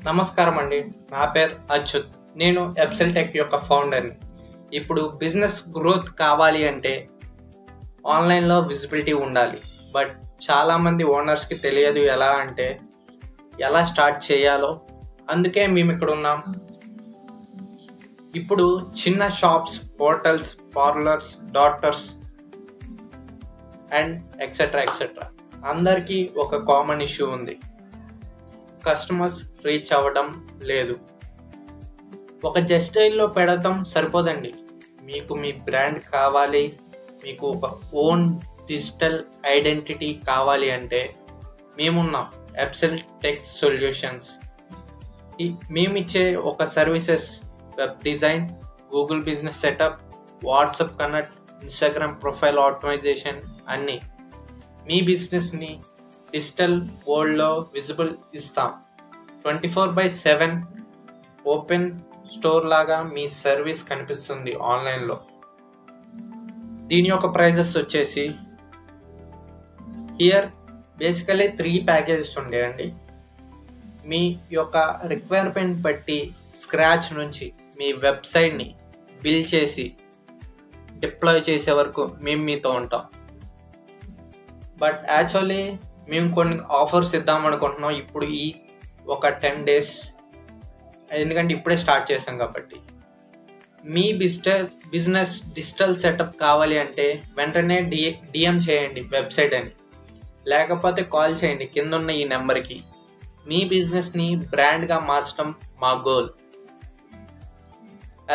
నమస్కారం అండి. నా పేరు అచ్యుత్. నేను ఎప్సెల్ టెక్ యొక్క ఫౌండర్ని. ఇప్పుడు బిజినెస్ గ్రోత్ కావాలి అంటే ఆన్లైన్లో విజిబిలిటీ ఉండాలి. బట్ చాలామంది ఓనర్స్కి తెలియదు ఎలా స్టార్ట్ చేయాలో. అందుకే మేము ఇక్కడ ఉన్నాం. ఇప్పుడు చిన్న shops, hotels, parlours, doctors and etcetera అందరికీ ఒక కామన్ ఇష్యూ ఉంది. కస్టమర్స్ రీచ్ అవ్వడం లేదు. ఒక జస్టైల్లో పెడతాం సరిపోదండి. మీకు మీ బ్రాండ్ కావాలి, మీకు ఒక ఓన్ డిజిటల్ ఐడెంటిటీ కావాలి అంటే మేమున్నాం. ఎప్సెల్ టెక్ సొల్యూషన్స్. మేమిచ్చే ఒక services web design, Google business setup, WhatsApp connect, Instagram profile optimisation అన్నీ మీ బిజినెస్ని డిజిటల్ వరల్డ్లో విజిబుల్ ఇస్తాం. 24/7 ఓపెన్ స్టోర్ లాగా మీ సర్వీస్ కనిపిస్తుంది ఆన్లైన్లో. దీని యొక్క ప్రైజెస్ వచ్చేసి హియర్ బేసికలీ 3 ప్యాకేజెస్ ఉండేయండి. మీ యొక్క రిక్వైర్మెంట్ బట్టి స్క్రాచ్ నుంచి మీ వెబ్సైట్ని బిల్డ్ చేసి డిప్లాయ్ చేసే వరకు మేము మీతో ఉంటాం. బట్ యాక్చువల్లీ మేము కొన్ని ఆఫర్స్ ఇద్దాం అనుకుంటున్నాం ఇప్పుడు ఈ ఒక 10 days, ఎందుకంటే ఇప్పుడే స్టార్ట్ చేసాం కాబట్టి. మీ బిజినెస్ డిజిటల్ సెటప్ కావాలి అంటే వెంటనే డిఎం చేయండి వెబ్సైట్ అని, లేకపోతే కాల్ చేయండి కింద ఉన్న ఈ నెంబర్కి. మీ బిజినెస్ని బ్రాండ్గా మార్చడం మా గోల్.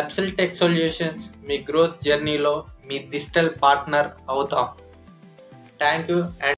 ఎప్సెల్ టెక్ సొల్యూషన్స్ మీ గ్రోత్ జర్నీలో మీ డిజిటల్ పార్ట్నర్ అవుతాం. Thank you.